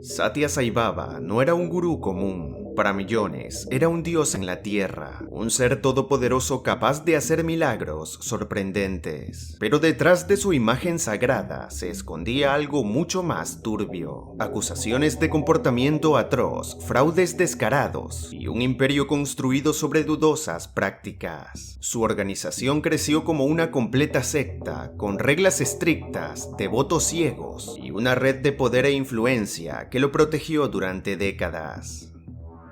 Satya Sai Baba no era un gurú común. Para millones, era un dios en la tierra, un ser todopoderoso capaz de hacer milagros sorprendentes. Pero detrás de su imagen sagrada se escondía algo mucho más turbio: acusaciones de comportamiento atroz, fraudes descarados y un imperio construido sobre dudosas prácticas. Su organización creció como una completa secta, con reglas estrictas, devotos ciegos y una red de poder e influencia que lo protegió durante décadas.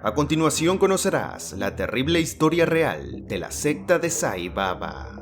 A continuación conocerás la terrible historia real de la secta de Sai Baba.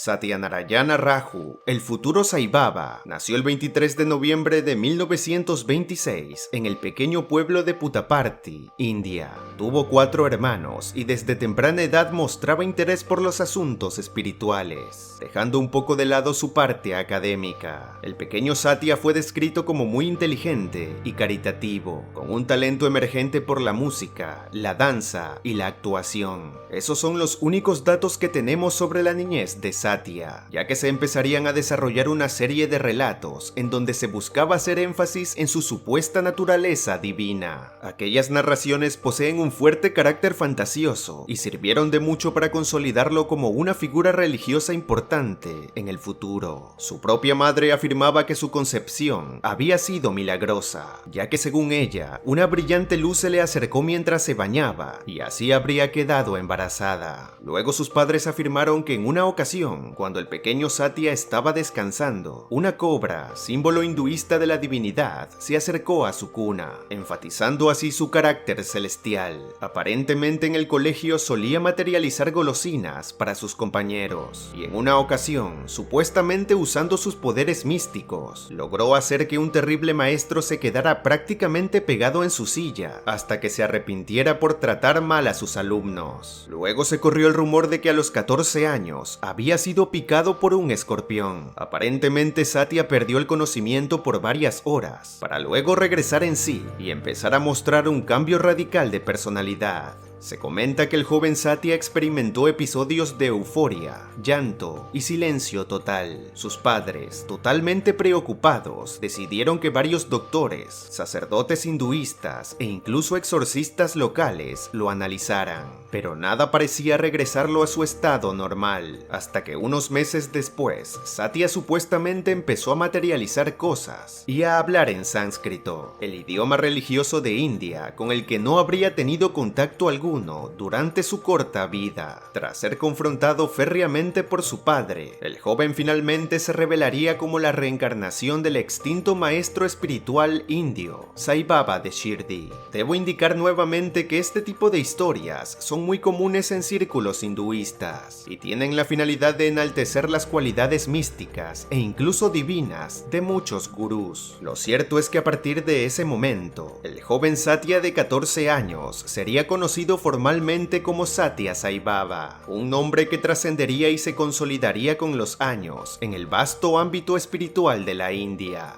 Satyanarayana Raju, el futuro Sai Baba, nació el 23 de noviembre de 1926 en el pequeño pueblo de Puttaparthi, India. Tuvo 4 hermanos y desde temprana edad mostraba interés por los asuntos espirituales, dejando un poco de lado su parte académica. El pequeño Satya fue descrito como muy inteligente y caritativo, con un talento emergente por la música, la danza y la actuación. Esos son los únicos datos que tenemos sobre la niñez de Satya, ya que se empezarían a desarrollar una serie de relatos en donde se buscaba hacer énfasis en su supuesta naturaleza divina. Aquellas narraciones poseen un fuerte carácter fantasioso y sirvieron de mucho para consolidarlo como una figura religiosa importante en el futuro. Su propia madre afirmaba que su concepción había sido milagrosa, ya que según ella, una brillante luz se le acercó mientras se bañaba y así habría quedado embarazada. Luego sus padres afirmaron que en una ocasión, cuando el pequeño Satya estaba descansando, una cobra, símbolo hinduista de la divinidad, se acercó a su cuna, enfatizando así su carácter celestial. Aparentemente en el colegio solía materializar golosinas para sus compañeros, y en una ocasión, supuestamente usando sus poderes místicos, logró hacer que un terrible maestro se quedara prácticamente pegado en su silla, hasta que se arrepintiera por tratar mal a sus alumnos. Luego se corrió el rumor de que a los 14 años había sido picado por un escorpión. Aparentemente Satya perdió el conocimiento por varias horas, para luego regresar en sí y empezar a mostrar un cambio radical de personalidad. Se comenta que el joven Satya experimentó episodios de euforia, llanto y silencio total. Sus padres, totalmente preocupados, decidieron que varios doctores, sacerdotes hinduistas e incluso exorcistas locales lo analizaran, pero nada parecía regresarlo a su estado normal, hasta que unos meses después, Satya supuestamente empezó a materializar cosas y a hablar en sánscrito, el idioma religioso de India con el que no habría tenido contacto alguno durante su corta vida. Tras ser confrontado férreamente por su padre, el joven finalmente se revelaría como la reencarnación del extinto maestro espiritual indio, Sai Baba de Shirdi. Debo indicar nuevamente que este tipo de historias son muy comunes en círculos hinduistas y tienen la finalidad de enaltecer las cualidades místicas e incluso divinas de muchos gurús. Lo cierto es que a partir de ese momento, el joven Satya de 14 años sería conocido formalmente como Satya Sai Baba, un nombre que trascendería y se consolidaría con los años en el vasto ámbito espiritual de la India.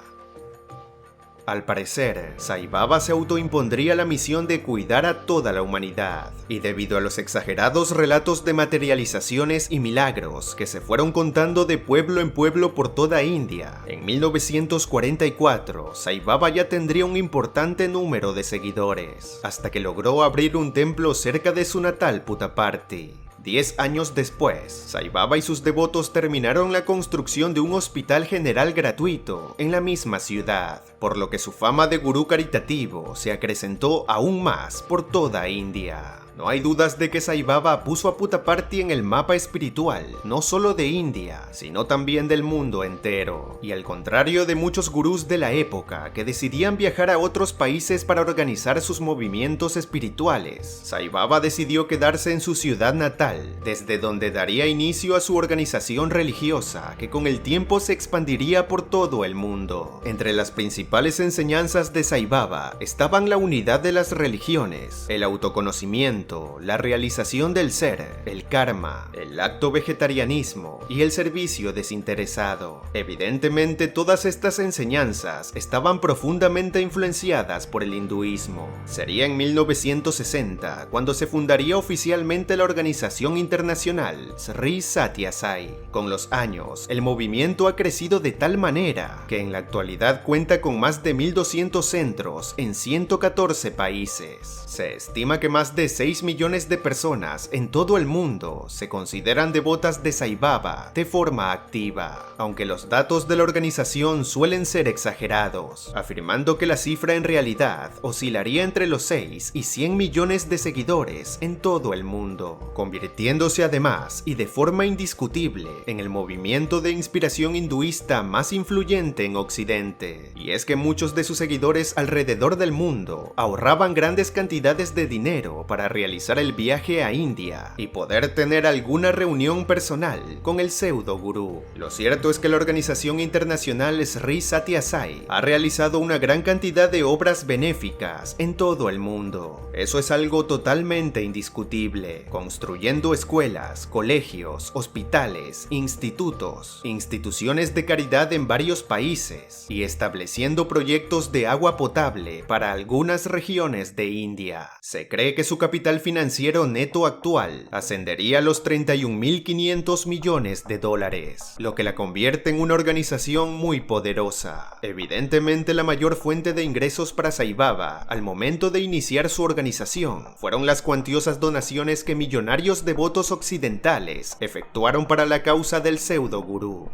Al parecer, Sai Baba se autoimpondría la misión de cuidar a toda la humanidad, y debido a los exagerados relatos de materializaciones y milagros que se fueron contando de pueblo en pueblo por toda India, en 1944, Sai Baba ya tendría un importante número de seguidores, hasta que logró abrir un templo cerca de su natal Puttaparthi. 10 años después, Sai Baba y sus devotos terminaron la construcción de un hospital general gratuito en la misma ciudad, por lo que su fama de gurú caritativo se acrecentó aún más por toda India. No hay dudas de que Sai Baba puso a Puttaparthi en el mapa espiritual, no solo de India, sino también del mundo entero. Y al contrario de muchos gurús de la época que decidían viajar a otros países para organizar sus movimientos espirituales, Sai Baba decidió quedarse en su ciudad natal, desde donde daría inicio a su organización religiosa, que con el tiempo se expandiría por todo el mundo. Entre las principales enseñanzas de Sai Baba estaban la unidad de las religiones, el autoconocimiento, conocimiento, la realización del ser, el karma, el acto vegetarianismo y el servicio desinteresado. Evidentemente, todas estas enseñanzas estaban profundamente influenciadas por el hinduismo. Sería en 1960 cuando se fundaría oficialmente la organización internacional Sri Sathya Sai. Con los años, el movimiento ha crecido de tal manera que en la actualidad cuenta con más de 1.200 centros en 114 países. Se estima que más de 6 millones de personas en todo el mundo se consideran devotas de Sai Baba de forma activa, aunque los datos de la organización suelen ser exagerados, afirmando que la cifra en realidad oscilaría entre los 6 y 100 millones de seguidores en todo el mundo, convirtiéndose además y de forma indiscutible en el movimiento de inspiración hinduista más influyente en Occidente. Y es que muchos de sus seguidores alrededor del mundo ahorraban grandes cantidades de dinero para realizar el viaje a India y poder tener alguna reunión personal con el pseudo gurú. Lo cierto es que la organización internacional Sri Sathya Sai ha realizado una gran cantidad de obras benéficas en todo el mundo. Eso es algo totalmente indiscutible, construyendo escuelas, colegios, hospitales, institutos, instituciones de caridad en varios países y estableciendo proyectos de agua potable para algunas regiones de India. Se cree que su capital financiero neto actual ascendería a los 31.500 millones de dólares, lo que la convierte en una organización muy poderosa. Evidentemente, la mayor fuente de ingresos para Sai Baba al momento de iniciar su organización fueron las cuantiosas donaciones que millonarios devotos occidentales efectuaron para la causa del pseudo gurú.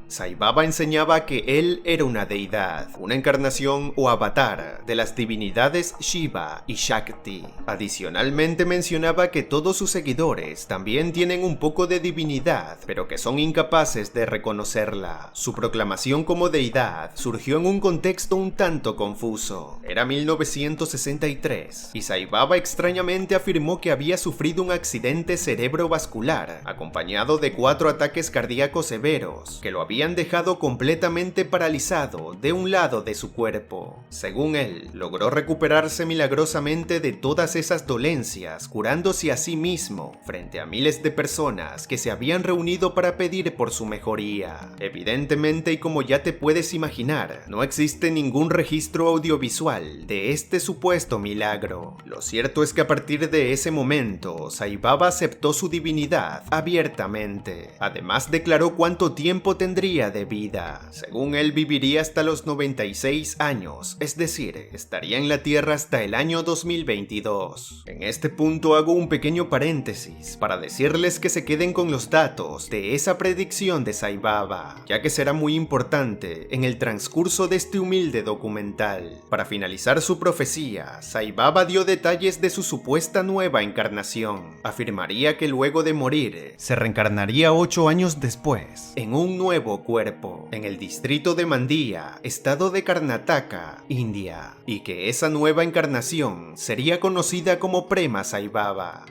Sai Baba enseñaba que él era una deidad, una encarnación o avatar de las divinidades Shiva y Shakti. Adicionalmente mencionaba que todos sus seguidores también tienen un poco de divinidad, pero que son incapaces de reconocerla. Su proclamación como deidad surgió en un contexto un tanto confuso. Era 1963 y Sai Baba extrañamente afirmó que había sufrido un accidente cerebrovascular, acompañado de 4 ataques cardíacos severos, que lo habían dejado completamente paralizado de un lado de su cuerpo. Según él, logró recuperarse milagrosamente de todas esas dolencias, curándose a sí mismo frente a miles de personas que se habían reunido para pedir por su mejoría. Evidentemente, y como ya te puedes imaginar, no existe ningún registro audiovisual de este supuesto milagro. Lo cierto es que a partir de ese momento, Sai Baba aceptó su divinidad abiertamente. Además, declaró cuánto tiempo tendría de vida. Según él, viviría hasta los 96 años, es decir, estaría en la Tierra hasta el año 2022. En este punto hago un pequeño paréntesis para decirles que se queden con los datos de esa predicción de Sai Baba, ya que será muy importante en el transcurso de este humilde documental. Para finalizar su profecía, Sai Baba dio detalles de su supuesta nueva encarnación. Afirmaría que luego de morir, se reencarnaría 8 años después, en un nuevo cuerpo, en el distrito de Mandya, estado de Karnataka, India, y que esa nueva encarnación sería conocida como Prema Sai Baba.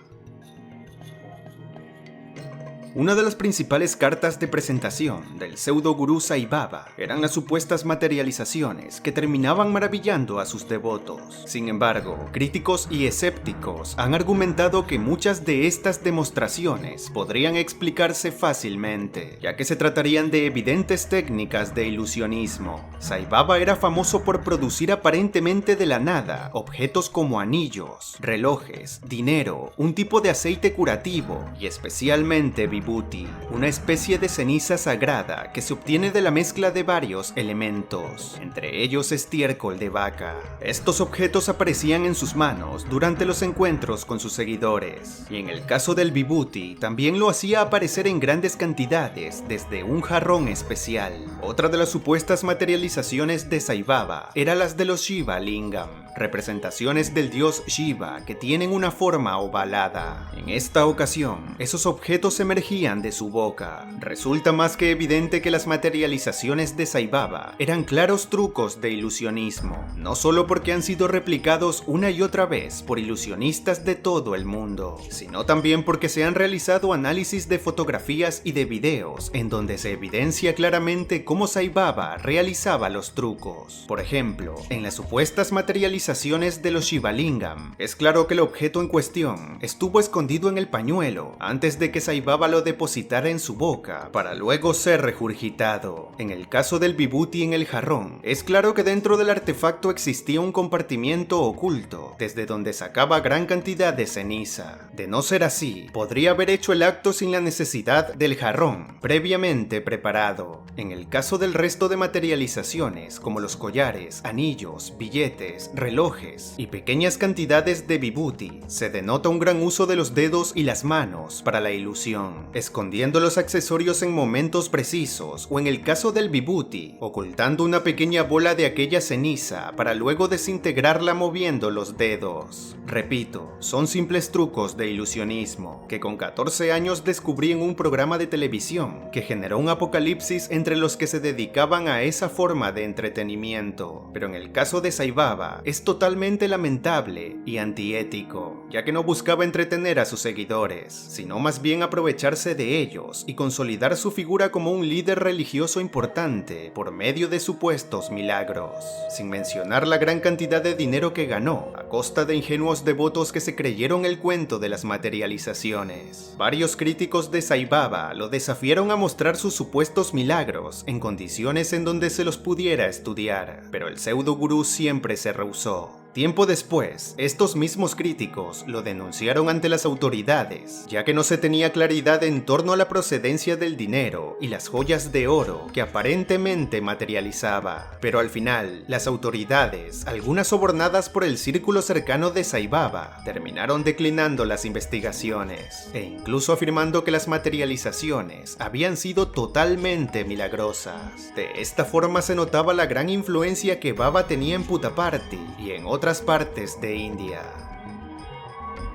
Una de las principales cartas de presentación del pseudo gurú Sai Baba eran las supuestas materializaciones que terminaban maravillando a sus devotos. Sin embargo, críticos y escépticos han argumentado que muchas de estas demostraciones podrían explicarse fácilmente, ya que se tratarían de evidentes técnicas de ilusionismo. Sai Baba era famoso por producir aparentemente de la nada objetos como anillos, relojes, dinero, un tipo de aceite curativo y especialmente Vibhuti, una especie de ceniza sagrada que se obtiene de la mezcla de varios elementos, entre ellos estiércol de vaca. Estos objetos aparecían en sus manos durante los encuentros con sus seguidores, y en el caso del Vibhuti también lo hacía aparecer en grandes cantidades desde un jarrón especial. Otra de las supuestas materializaciones de Sai Baba era las de los Shiva Lingam, representaciones del dios Shiva que tienen una forma ovalada. En esta ocasión, esos objetos emergían de su boca. Resulta más que evidente que las materializaciones de Sai Baba eran claros trucos de ilusionismo, no solo porque han sido replicados una y otra vez por ilusionistas de todo el mundo, sino también porque se han realizado análisis de fotografías y de videos en donde se evidencia claramente cómo Sai Baba realizaba los trucos. Por ejemplo, en las supuestas materializaciones materializaciones de los Shivalingam, es claro que el objeto en cuestión estuvo escondido en el pañuelo antes de que Sai Baba lo depositara en su boca para luego ser regurgitado. En el caso del Vibhuti en el jarrón, es claro que dentro del artefacto existía un compartimiento oculto desde donde sacaba gran cantidad de ceniza. De no ser así, podría haber hecho el acto sin la necesidad del jarrón previamente preparado. En el caso del resto de materializaciones, como los collares, anillos, billetes, relojes y pequeñas cantidades de Vibhuti, se denota un gran uso de los dedos y las manos para la ilusión, escondiendo los accesorios en momentos precisos, o en el caso del Vibhuti, ocultando una pequeña bola de aquella ceniza para luego desintegrarla moviendo los dedos. Repito, son simples trucos de ilusionismo que con 14 años descubrí en un programa de televisión que generó un apocalipsis entre los que se dedicaban a esa forma de entretenimiento. Pero en el caso de Sai Baba es totalmente lamentable y antiético, ya que no buscaba entretener a sus seguidores, sino más bien aprovecharse de ellos y consolidar su figura como un líder religioso importante por medio de supuestos milagros, sin mencionar la gran cantidad de dinero que ganó a costa de ingenuos devotos que se creyeron el cuento de las materializaciones. Varios críticos de Sai Baba lo desafiaron a mostrar sus supuestos milagros en condiciones en donde se los pudiera estudiar, pero el pseudo gurú siempre se rehusó. Tiempo después, estos mismos críticos lo denunciaron ante las autoridades, ya que no se tenía claridad en torno a la procedencia del dinero y las joyas de oro que aparentemente materializaba. Pero al final, las autoridades, algunas sobornadas por el círculo cercano de Sai Baba, terminaron declinando las investigaciones, e incluso afirmando que las materializaciones habían sido totalmente milagrosas. De esta forma se notaba la gran influencia que Baba tenía en Puttaparthi y en otras partes de India.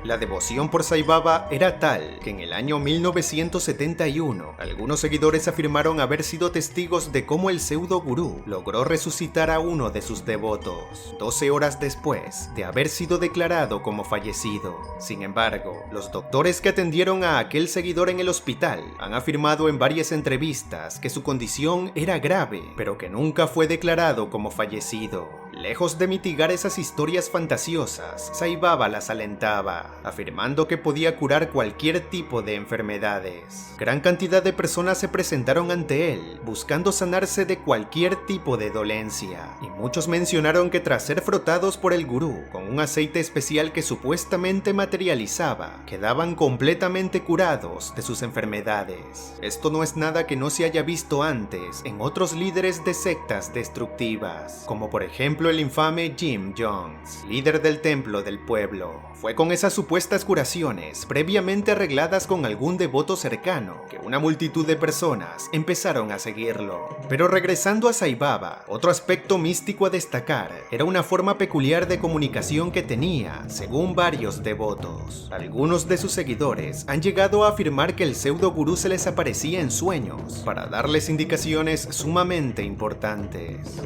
La devoción por Sai Baba era tal que en el año 1971 algunos seguidores afirmaron haber sido testigos de cómo el pseudo gurú logró resucitar a uno de sus devotos 12 horas después de haber sido declarado como fallecido. Sin embargo, los doctores que atendieron a aquel seguidor en el hospital han afirmado en varias entrevistas que su condición era grave, pero que nunca fue declarado como fallecido. Lejos de mitigar esas historias fantasiosas, Sai Baba las alentaba, afirmando que podía curar cualquier tipo de enfermedades. Gran cantidad de personas se presentaron ante él, buscando sanarse de cualquier tipo de dolencia, y muchos mencionaron que tras ser frotados por el gurú con un aceite especial que supuestamente materializaba, quedaban completamente curados de sus enfermedades. Esto no es nada que no se haya visto antes en otros líderes de sectas destructivas, como por ejemplo el infame Jim Jones, líder del templo del pueblo. Fue con esas supuestas curaciones, previamente arregladas con algún devoto cercano, que una multitud de personas empezaron a seguirlo. Pero regresando a Sai Baba, otro aspecto místico a destacar era una forma peculiar de comunicación que tenía, según varios devotos. Algunos de sus seguidores han llegado a afirmar que el pseudo gurú se les aparecía en sueños para darles indicaciones sumamente importantes.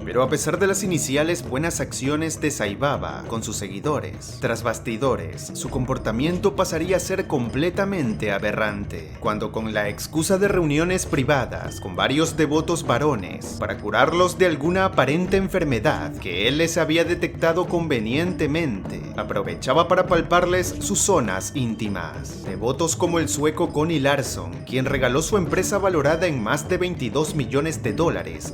Pero a pesar de las iniciales buenas acciones de Sai Baba con sus seguidores, tras bastidores, su comportamiento pasaría a ser completamente aberrante, cuando con la excusa de reuniones privadas con varios devotos varones para curarlos de alguna aparente enfermedad que él les había detectado convenientemente, aprovechaba para palparles sus zonas íntimas. Devotos como el sueco Conny Larsson, quien regaló su empresa valorada en más de $22 millones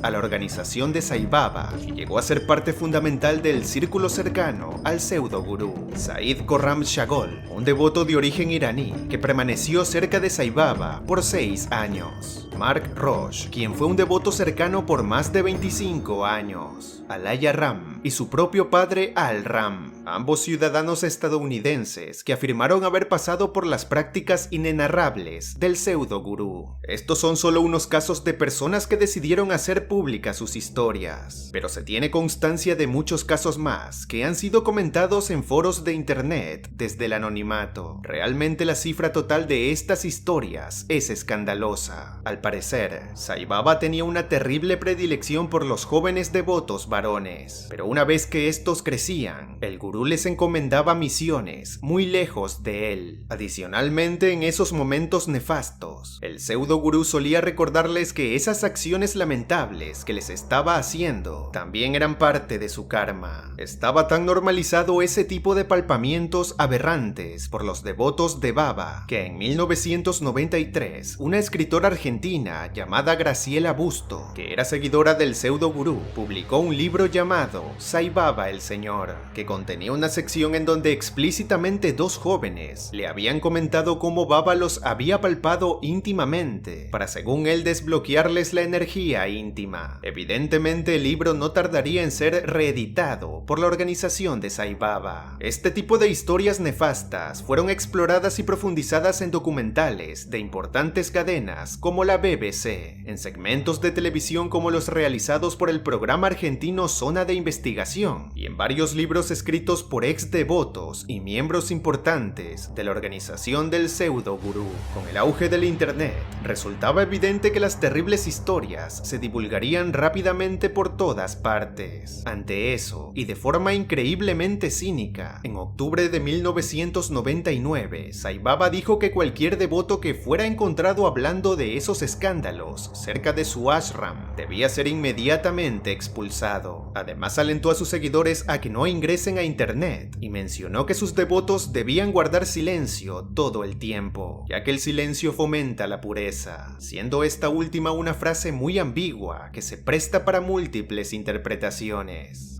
a la organización de Sai Baba, y llegó a ser parte fundamental del círculo cercano al pseudo gurú. Said Khorram Shagol, un devoto de origen iraní que permaneció cerca de Sai Baba por 6 años. Mark Roche, quien fue un devoto cercano por más de 25 años. Alaya Ram y su propio padre Al Ram, ambos ciudadanos estadounidenses que afirmaron haber pasado por las prácticas inenarrables del pseudo gurú. Estos son solo unos casos de personas que decidieron hacer públicas sus historias, pero se tiene constancia de muchos casos más que han sido comentados en foros de internet desde el anonimato. Realmente la cifra total de estas historias es escandalosa. Al parecer, Sai Baba tenía una terrible predilección por los jóvenes devotos varones, pero una vez que estos crecían, el gurú les encomendaba misiones muy lejos de él. Adicionalmente, en esos momentos nefastos, el pseudo gurú solía recordarles que esas acciones lamentables que les estaba haciendo también eran parte de su karma. Estaba tan normalizado ese tipo de palpamientos aberrantes por los devotos de Baba que en 1993 una escritora argentina llamada Graciela Busto, que era seguidora del pseudo gurú, publicó un libro llamado Sai Baba el Señor, que contenía una sección en donde explícitamente dos jóvenes le habían comentado cómo Baba los había palpado íntimamente para, según él, desbloquearles la energía íntima. Evidentemente el libro no tardaría en ser reeditado por la organización de Sai Baba. Este tipo de historias nefastas fueron exploradas y profundizadas en documentales de importantes cadenas como la BBC, en segmentos de televisión como los realizados por el programa argentino Zona de Investigación, y en varios libros escritos por ex devotos y miembros importantes de la organización del pseudo gurú. Con el auge del internet, resultaba evidente que las terribles historias se divulgarían rápidamente por todas partes. Ante eso, y de forma increíblemente cínica, en octubre de 1999, Sai Baba dijo que cualquier devoto que fuera encontrado hablando de esos escándalos cerca de su ashram debía ser inmediatamente expulsado. Además, alentó a sus seguidores a que no ingresen a internet y mencionó que sus devotos debían guardar silencio todo el tiempo, ya que el silencio fomenta la pureza, siendo esta última una frase muy ambigua que se presta para múltiples interpretaciones.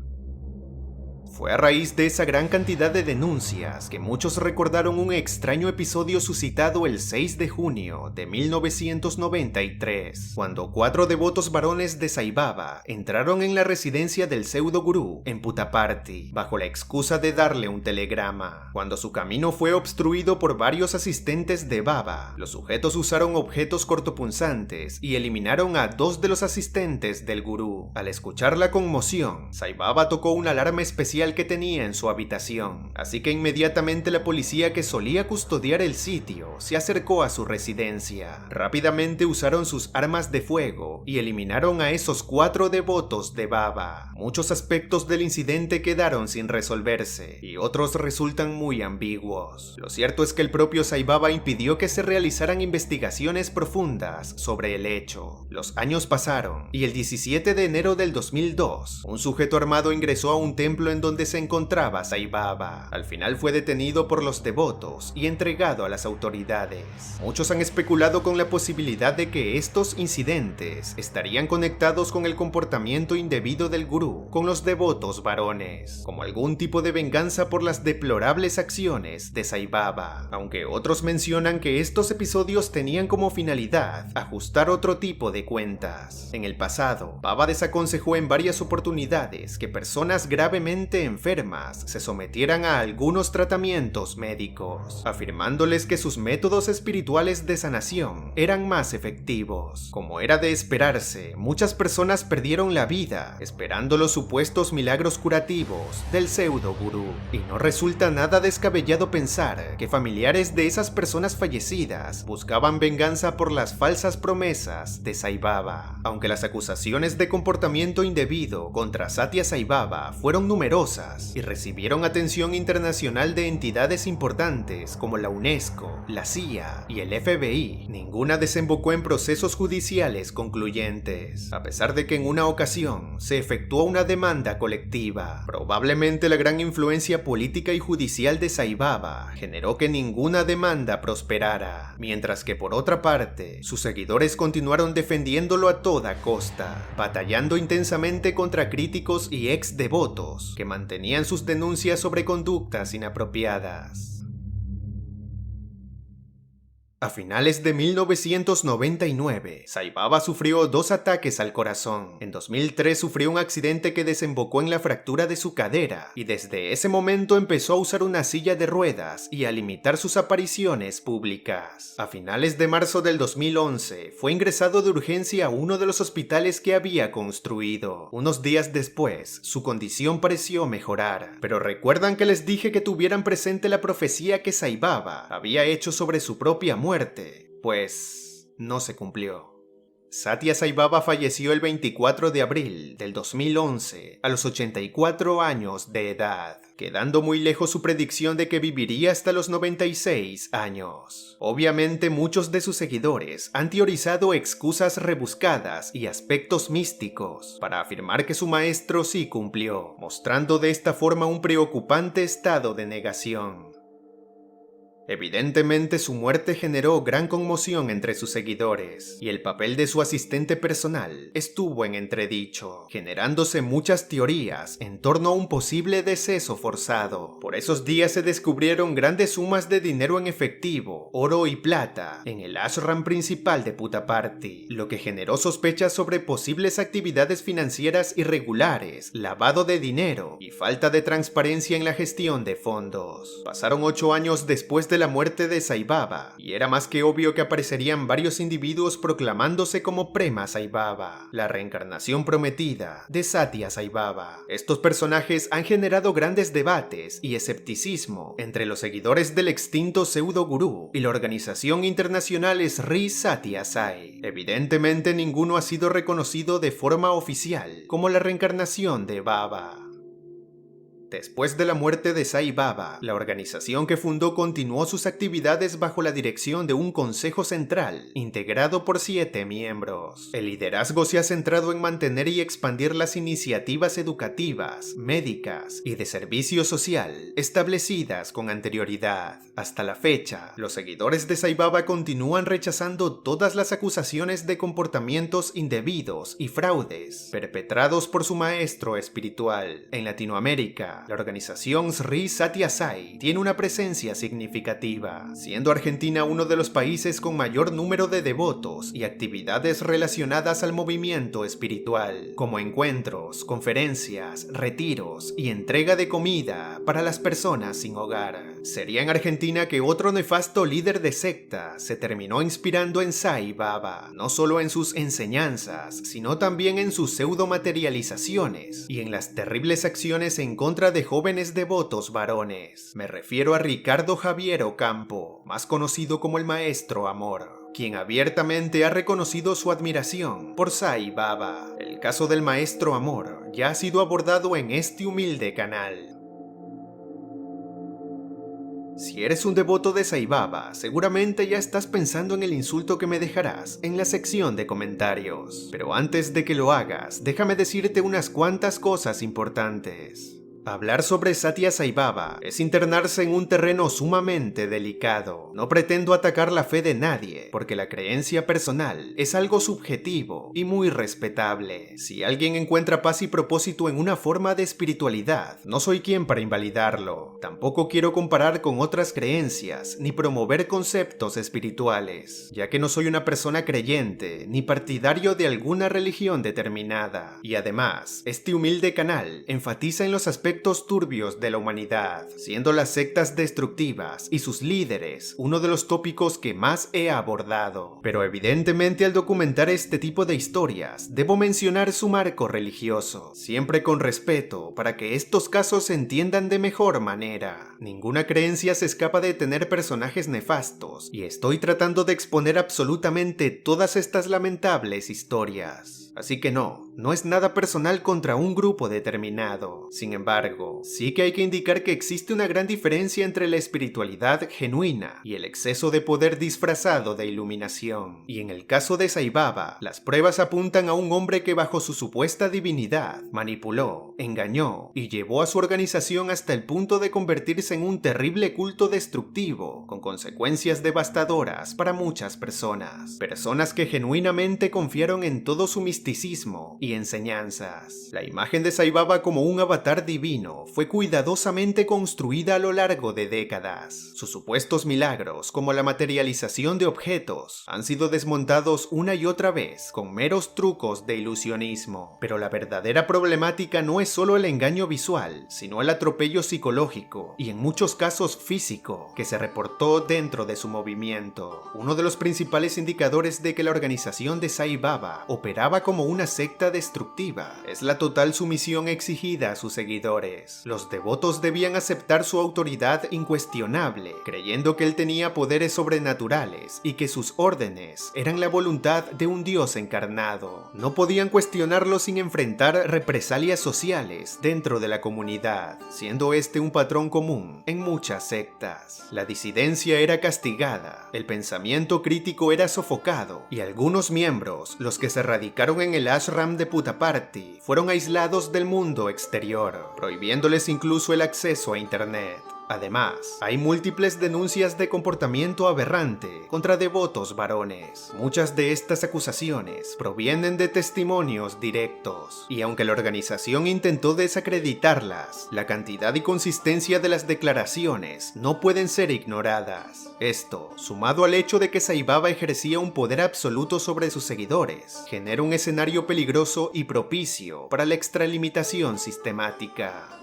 Fue a raíz de esa gran cantidad de denuncias que muchos recordaron un extraño episodio suscitado el 6 de junio de 1993, cuando 4 devotos varones de Sai Baba entraron en la residencia del pseudo gurú en Puttaparthi bajo la excusa de darle un telegrama. Cuando su camino fue obstruido por varios asistentes de Baba, los sujetos usaron objetos cortopunzantes y eliminaron a 2 de los asistentes del gurú. Al escuchar la conmoción, Sai Baba tocó una alarma especial que tenía en su habitación, así que inmediatamente la policía que solía custodiar el sitio se acercó a su residencia. Rápidamente usaron sus armas de fuego y eliminaron a esos 4 devotos de Baba. Muchos aspectos del incidente quedaron sin resolverse y otros resultan muy ambiguos. Lo cierto es que el propio Sai Baba impidió que se realizaran investigaciones profundas sobre el hecho. Los años pasaron y el 17 de enero del 2002, un sujeto armado ingresó a un templo en donde se encontraba Sai Baba. Al final fue detenido por los devotos y entregado a las autoridades. Muchos han especulado con la posibilidad de que estos incidentes estarían conectados con el comportamiento indebido del gurú con los devotos varones, como algún tipo de venganza por las deplorables acciones de Sai Baba, aunque otros mencionan que estos episodios tenían como finalidad ajustar otro tipo de cuentas. En el pasado, Baba desaconsejó en varias oportunidades que personas gravemente enfermas se sometieran a algunos tratamientos médicos, afirmándoles que sus métodos espirituales de sanación eran más efectivos. Como era de esperarse, muchas personas perdieron la vida esperando los supuestos milagros curativos del pseudo gurú, y no resulta nada descabellado pensar que familiares de esas personas fallecidas buscaban venganza por las falsas promesas de Sai Baba. Aunque las acusaciones de comportamiento indebido contra Satya Sai Baba fueron numerosas y recibieron atención internacional de entidades importantes como la UNESCO, la CIA y el FBI, ninguna desembocó en procesos judiciales concluyentes, a pesar de que en una ocasión se efectuó una demanda colectiva. Probablemente la gran influencia política y judicial de Sai Baba generó que ninguna demanda prosperara, mientras que por otra parte, sus seguidores continuaron defendiéndolo a toda costa, batallando intensamente contra críticos y ex devotos que mantenían sus denuncias sobre conductas inapropiadas. A finales de 1999, Sai Baba sufrió 2 ataques al corazón. En 2003 sufrió un accidente que desembocó en la fractura de su cadera, y desde ese momento empezó a usar una silla de ruedas y a limitar sus apariciones públicas. A finales de marzo del 2011, fue ingresado de urgencia a uno de los hospitales que había construido. Unos días después, su condición pareció mejorar, pero ¿recuerdan que les dije que tuvieran presente la profecía que Sai Baba había hecho sobre su propia muerte? Pues no se cumplió. Satya Sai Baba falleció el 24 de abril del 2011 a los 84 años de edad, quedando muy lejos su predicción de que viviría hasta los 96 años. Obviamente muchos de sus seguidores han teorizado excusas rebuscadas y aspectos místicos para afirmar que su maestro sí cumplió, mostrando de esta forma un preocupante estado de negación. Evidentemente su muerte generó gran conmoción entre sus seguidores, y el papel de su asistente personal estuvo en entredicho, generándose muchas teorías en torno a un posible deceso forzado. Por esos días se descubrieron grandes sumas de dinero en efectivo, oro y plata, en el ashram principal de Puttaparthi, lo que generó sospechas sobre posibles actividades financieras irregulares, lavado de dinero y falta de transparencia en la gestión de fondos. Pasaron 8 años después de la muerte de Sai Baba, y era más que obvio que aparecerían varios individuos proclamándose como Prema Sai Baba, la reencarnación prometida de Satya Sai Baba. Estos personajes han generado grandes debates y escepticismo entre los seguidores del extinto pseudo gurú y la organización internacional Sri Satya Sai. Evidentemente ninguno ha sido reconocido de forma oficial como la reencarnación de Baba. Después de la muerte de Sai Baba, la organización que fundó continuó sus actividades bajo la dirección de un consejo central, integrado por 7 miembros. El liderazgo se ha centrado en mantener y expandir las iniciativas educativas, médicas y de servicio social establecidas con anterioridad. Hasta la fecha, los seguidores de Sai Baba continúan rechazando todas las acusaciones de comportamientos indebidos y fraudes perpetrados por su maestro espiritual. En Latinoamérica, la organización Sri Satya Sai tiene una presencia significativa, siendo Argentina uno de los países con mayor número de devotos y actividades relacionadas al movimiento espiritual, como encuentros, conferencias, retiros y entrega de comida para las personas sin hogar. Sería en Argentina que otro nefasto líder de secta se terminó inspirando en Sai Baba, no solo en sus enseñanzas, sino también en sus pseudo-materializaciones y en las terribles acciones en contra de jóvenes devotos varones. Me refiero a Ricardo Javier Ocampo, más conocido como el Maestro Amor, quien abiertamente ha reconocido su admiración por Sai Baba. El caso del Maestro Amor ya ha sido abordado en este humilde canal. Si eres un devoto de Sai Baba, seguramente ya estás pensando en el insulto que me dejarás en la sección de comentarios. Pero antes de que lo hagas, déjame decirte unas cuantas cosas importantes. Hablar sobre Satya Sai Baba es internarse en un terreno sumamente delicado. No pretendo atacar la fe de nadie, porque la creencia personal es algo subjetivo y muy respetable. Si alguien encuentra paz y propósito en una forma de espiritualidad, no soy quien para invalidarlo. Tampoco quiero comparar con otras creencias, ni promover conceptos espirituales, ya que no soy una persona creyente, ni partidario de alguna religión determinada. Y además, este humilde canal enfatiza en los aspectos turbios de la humanidad, siendo las sectas destructivas y sus líderes uno de los tópicos que más he abordado. Pero evidentemente al documentar este tipo de historias, debo mencionar su marco religioso, siempre con respeto para que estos casos se entiendan de mejor manera. Ninguna creencia se escapa de tener personajes nefastos, y estoy tratando de exponer absolutamente todas estas lamentables historias. Así que no es nada personal contra un grupo determinado. Sin embargo, sí que hay que indicar que existe una gran diferencia entre la espiritualidad genuina y el exceso de poder disfrazado de iluminación. Y en el caso de Sai Baba, las pruebas apuntan a un hombre que bajo su supuesta divinidad manipuló, engañó y llevó a su organización hasta el punto de convertirse en un terrible culto destructivo, con consecuencias devastadoras para muchas personas. Personas que genuinamente confiaron en todo su misticismo y enseñanzas. La imagen de Sai Baba como un avatar divino fue cuidadosamente construida a lo largo de décadas. Sus supuestos milagros, como la materialización de objetos, han sido desmontados una y otra vez con meros trucos de ilusionismo. Pero la verdadera problemática no es solo el engaño visual, sino el atropello psicológico y en muchos casos físico que se reportó dentro de su movimiento. Uno de los principales indicadores de que la organización de Sai Baba operaba como una secta destructiva es la total sumisión exigida a sus seguidores. Los devotos debían aceptar su autoridad incuestionable, creyendo que él tenía poderes sobrenaturales y que sus órdenes eran la voluntad de un dios encarnado. No podían cuestionarlo sin enfrentar represalias sociales dentro de la comunidad, siendo este un patrón común en muchas sectas. La disidencia era castigada, el pensamiento crítico era sofocado y algunos miembros, los que se radicaron en el ashram de Puttaparthi, fueron aislados del mundo exterior, prohibiéndoles incluso el acceso a internet. Además, hay múltiples denuncias de comportamiento aberrante contra devotos varones. Muchas de estas acusaciones provienen de testimonios directos, y aunque la organización intentó desacreditarlas, la cantidad y consistencia de las declaraciones no pueden ser ignoradas. Esto, sumado al hecho de que Sai Baba ejercía un poder absoluto sobre sus seguidores, genera un escenario peligroso y propicio para la extralimitación sistemática.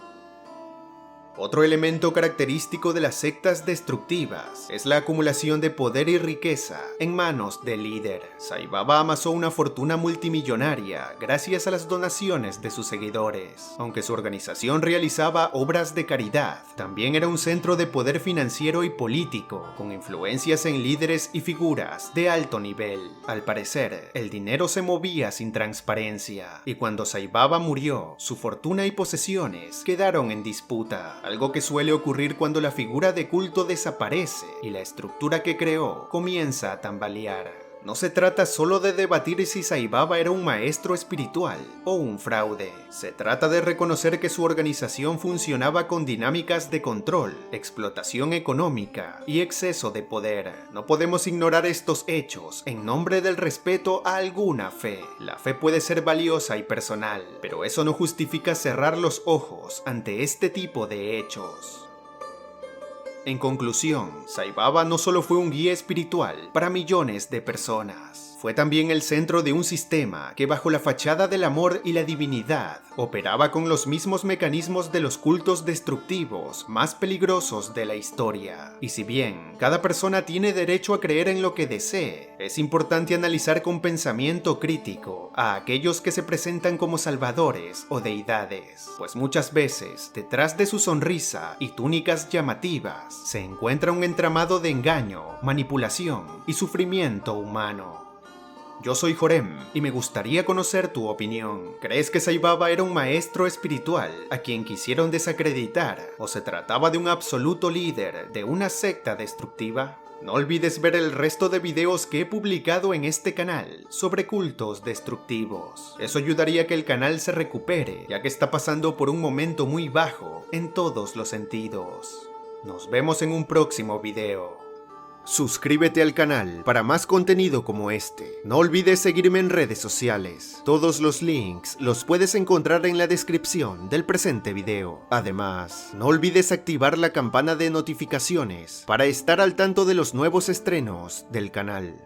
Otro elemento característico de las sectas destructivas es la acumulación de poder y riqueza en manos del líder. Sai Baba amasó una fortuna multimillonaria gracias a las donaciones de sus seguidores. Aunque su organización realizaba obras de caridad, también era un centro de poder financiero y político, con influencias en líderes y figuras de alto nivel. Al parecer, el dinero se movía sin transparencia, y cuando Sai Baba murió, su fortuna y posesiones quedaron en disputa. Algo que suele ocurrir cuando la figura de culto desaparece y la estructura que creó comienza a tambalear. No se trata solo de debatir si Sai Baba era un maestro espiritual o un fraude. Se trata de reconocer que su organización funcionaba con dinámicas de control, explotación económica y exceso de poder. No podemos ignorar estos hechos en nombre del respeto a alguna fe. La fe puede ser valiosa y personal, pero eso no justifica cerrar los ojos ante este tipo de hechos. En conclusión, Sai Baba no solo fue un guía espiritual para millones de personas, fue también el centro de un sistema que bajo la fachada del amor y la divinidad operaba con los mismos mecanismos de los cultos destructivos más peligrosos de la historia. Y si bien cada persona tiene derecho a creer en lo que desee, es importante analizar con pensamiento crítico a aquellos que se presentan como salvadores o deidades, pues muchas veces detrás de su sonrisa y túnicas llamativas se encuentra un entramado de engaño, manipulación y sufrimiento humano. Yo soy Jorem y me gustaría conocer tu opinión. ¿Crees que Sai Baba era un maestro espiritual a quien quisieron desacreditar o se trataba de un absoluto líder de una secta destructiva? No olvides ver el resto de videos que he publicado en este canal sobre cultos destructivos. Eso ayudaría a que el canal se recupere, ya que está pasando por un momento muy bajo en todos los sentidos. Nos vemos en un próximo video. Suscríbete al canal para más contenido como este. No olvides seguirme en redes sociales. Todos los links los puedes encontrar en la descripción del presente video. Además, no olvides activar la campana de notificaciones para estar al tanto de los nuevos estrenos del canal.